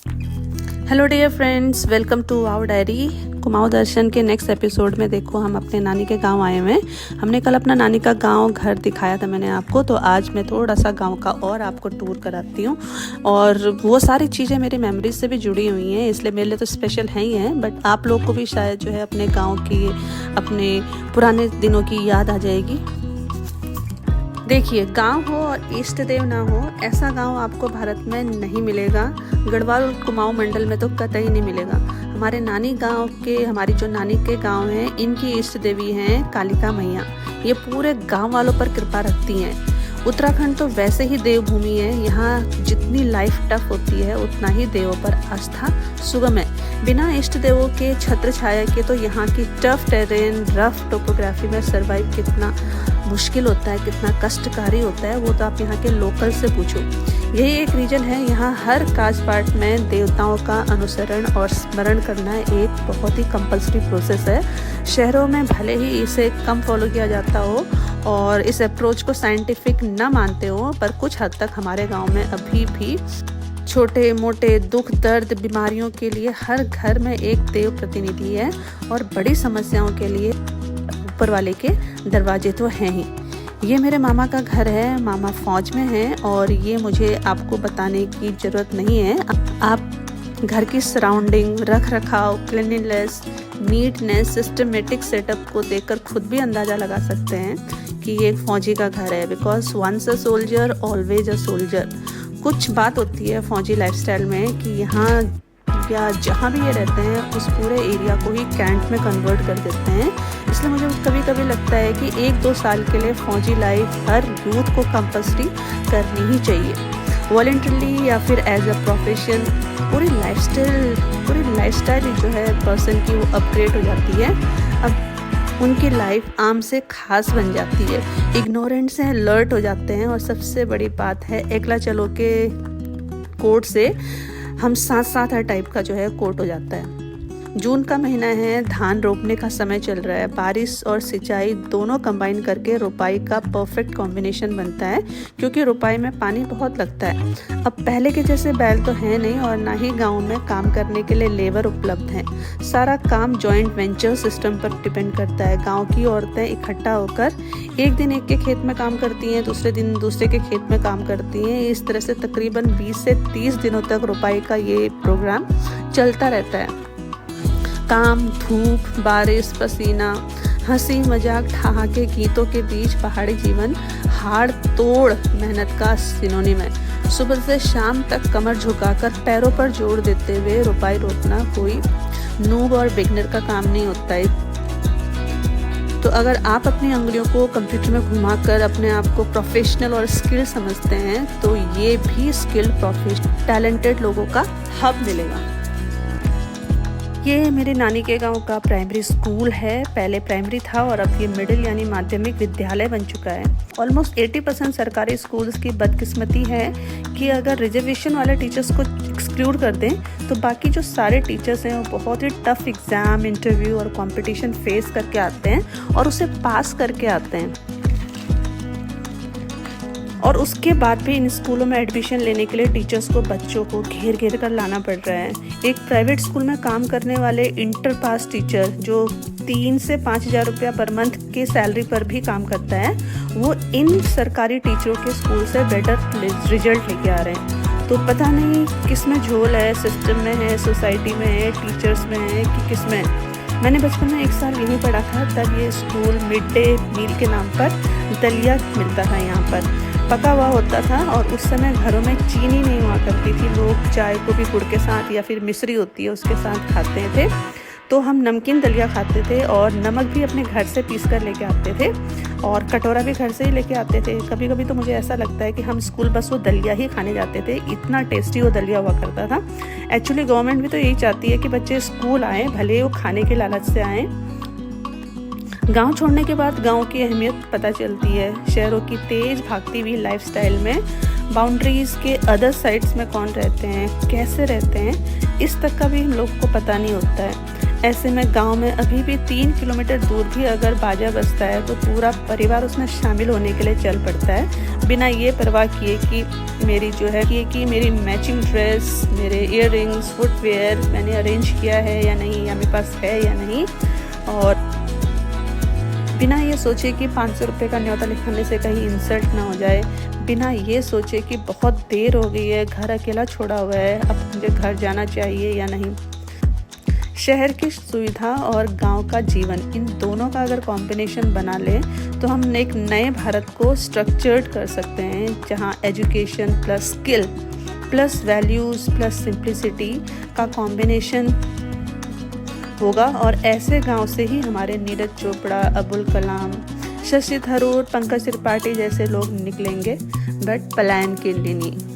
Hello dear friends, welcome to our diary. Kumaon दर्शन के next episode में देखो हम अपने नानी के गांव आए हुए हैं। हमने कल अपना नानी का गांव घर दिखाया था मैंने आपको, तो आज मैं थोड़ा सा गांव का और आपको टूर कराती हूँ। और वो सारी चीज़ें मेरी मेमोरीज से भी जुड़ी हुई हैं, इसलिए मेरे लिए तो स्पेशल है ही हैं, बट आप लोग को भी शायद जो है अपने गाँव की, अपने पुराने दिनों की याद आ जाएगी। देखिए, गांव हो और इष्ट देव ना हो, ऐसा गांव आपको भारत में नहीं मिलेगा। गढ़वाल कुमाऊं मंडल में तो कतई नहीं मिलेगा। हमारे नानी गांव के, हमारी जो नानी के गांव हैं, इनकी इष्ट देवी हैं कालिका मैया। ये पूरे गांव वालों पर कृपा रखती हैं। उत्तराखंड तो वैसे ही देवभूमि है, यहाँ जितनी लाइफ टफ होती है उतना ही देवों पर आस्था सुगम है। बिना इष्ट देवों के छत्र छाया के तो यहाँ की टफ टेरेन, रफ टोपोग्राफी में सरवाइव कितना मुश्किल होता है, कितना कष्टकारी होता है, वो तो आप यहाँ के लोकल से पूछो। यही एक रीजन है, यहाँ हर काज पाठ में देवताओं का अनुसरण और स्मरण करना एक बहुत ही कंपल्सरी प्रोसेस है। शहरों में भले ही इसे कम फॉलो किया जाता हो और इस अप्रोच को साइंटिफिक न मानते हो, पर कुछ हद तक हमारे गांव में अभी भी छोटे मोटे दुख दर्द बीमारियों के लिए हर घर में एक देव प्रतिनिधि है, और बड़ी समस्याओं के लिए ऊपर वाले के दरवाजे तो हैं ही। ये मेरे मामा का घर है, मामा फौज में हैं, और ये मुझे आपको बताने की ज़रूरत नहीं है। आप घर की सराउंडिंग, रख रखाव, क्लीनलीनेस, नीटनेस, सिस्टमेटिक सेटअप को देखकर खुद भी अंदाज़ा लगा सकते हैं कि ये एक फौजी का घर है। Because once a soldier always a soldier. कुछ बात होती है फौजी लाइफस्टाइल में कि यहाँ या जहाँ भी ये रहते हैं उस पूरे एरिया को ही कैंट में कन्वर्ट कर देते हैं। इसलिए मुझे कभी कभी लगता है कि 1-2 साल के लिए फौजी लाइफ हर यूथ को कंपल्सरी करनी ही चाहिए, वॉलंटरली या फिर एज अ प्रोफेशन। पूरी लाइफस्टाइल जो है पर्सन की, वो अपग्रेड हो जाती है। अब उनकी लाइफ आम से खास बन जाती है, इग्नोरेंट से अलर्ट हो जाते हैं, और सबसे बड़ी बात है एकला चलो के कोट से हम साथ हर टाइप का जो है कोट हो जाता है। जून का महीना है, धान रोपने का समय चल रहा है। बारिश और सिंचाई दोनों कंबाइन करके रोपाई का परफेक्ट कॉम्बिनेशन बनता है, क्योंकि रोपाई में पानी बहुत लगता है। अब पहले के जैसे बैल तो है नहीं, और ना ही गांव में काम करने के लिए लेबर उपलब्ध हैं। सारा काम जॉइंट वेंचर सिस्टम पर डिपेंड करता है। गाँव की औरतें इकट्ठा होकर एक दिन एक के खेत में काम करती हैं, दूसरे दिन दूसरे के खेत में काम करती हैं। इस तरह से तकरीबन 20 से 30 दिनों तक रोपाई का ये प्रोग्राम चलता रहता है। काम, धूप, बारिश, पसीना, हंसी मजाक, ठहाके, गीतों के बीच पहाड़ी जीवन हाड़ तोड़ मेहनत का सिनोनिम है। सुबह से शाम तक कमर झुकाकर पैरों पर जोर देते हुए रोपाई रोपना कोई नूब और बिगनर का काम नहीं होता है। तो अगर आप अपनी उंगलियों को कंप्यूटर में घुमाकर अपने आप को प्रोफेशनल और स्किल समझते हैं, तो ये भी स्किल्ड प्रोफेशनल टैलेंटेड लोगों का हब मिलेगा। ये मेरे नानी के गांव का प्राइमरी स्कूल है। पहले प्राइमरी था और अब ये मिडिल यानी माध्यमिक विद्यालय बन चुका है। ऑलमोस्ट 80% सरकारी स्कूल्स की बदकिस्मती है कि अगर रिजर्वेशन वाले टीचर्स को एक्सक्लूड कर दें, तो बाकी जो सारे टीचर्स हैं वो बहुत ही टफ एग्ज़ाम, इंटरव्यू और कंपटीशन फेस करके आते हैं, और उसे पास करके आते हैं। और उसके बाद भी इन स्कूलों में एडमिशन लेने के लिए टीचर्स को बच्चों को घेर कर लाना पड़ रहा है। एक प्राइवेट स्कूल में काम करने वाले इंटर पास टीचर जो 3 से 5 हज़ार रुपया पर मंथ की सैलरी पर भी काम करता है, वो इन सरकारी टीचरों के स्कूल से बेटर रिजल्ट लेके आ रहे हैं। तो पता नहीं किस में झोल है, सिस्टम में है, सोसाइटी में है, टीचर्स में है कि किस में है। मैंने बचपन में 1 साल यहीं पढ़ा था, तब ये स्कूल मिड डे मील के नाम पर दलिया मिलता था यहाँ पर, पका हुआ होता था, और उस समय घरों में चीनी नहीं हुआ करती थी। लोग चाय को भी गुड़ के साथ या फिर मिश्री होती है उसके साथ खाते थे। तो हम नमकीन दलिया खाते थे, और नमक भी अपने घर से पीस कर लेके आते थे, और कटोरा भी घर से ही लेके आते थे। कभी कभी तो मुझे ऐसा लगता है कि हम स्कूल बस वो दलिया ही खाने जाते थे, इतना टेस्टी वो दलिया हुआ करता था। एक्चुअली गवर्नमेंट भी तो यही चाहती है कि बच्चे स्कूल आएँ, भले वो खाने के लालच से आएँ। गांव छोड़ने के बाद गांव की अहमियत पता चलती है। शहरों की तेज भागती हुई लाइफस्टाइल में बाउंड्रीज़ के अदर साइड्स में कौन रहते हैं, कैसे रहते हैं, इस तक का भी हम लोग को पता नहीं होता है। ऐसे में गांव में अभी भी 3 किलोमीटर दूर भी अगर बाजा बजता है तो पूरा परिवार उसमें शामिल होने के लिए चल पड़ता है, बिना ये परवाह किए कि मेरी जो है कि मेरी मैचिंग ड्रेस, मेरे इयररिंग्स, फुटवेयर मैंने अरेंज किया है या नहीं, या मेरे पास है या नहीं। और बिना ये सोचे कि 500 रुपये का न्योता लिखाने से कहीं इंसल्ट ना हो जाए, बिना ये सोचे कि बहुत देर हो गई है, घर अकेला छोड़ा हुआ है, अब मुझे घर जाना चाहिए या नहीं। शहर की सुविधा और गांव का जीवन, इन दोनों का अगर कॉम्बिनेशन बना ले तो हम एक नए भारत को स्ट्रक्चर्ड कर सकते हैं, जहां education plus skill plus values plus simplicity का कॉम्बिनेशन होगा। और ऐसे गांव से ही हमारे नीरज चोपड़ा, अबुल कलाम, शशि थरूर, पंकज त्रिपाठी जैसे लोग निकलेंगे, बट पलायन के लिए नहीं।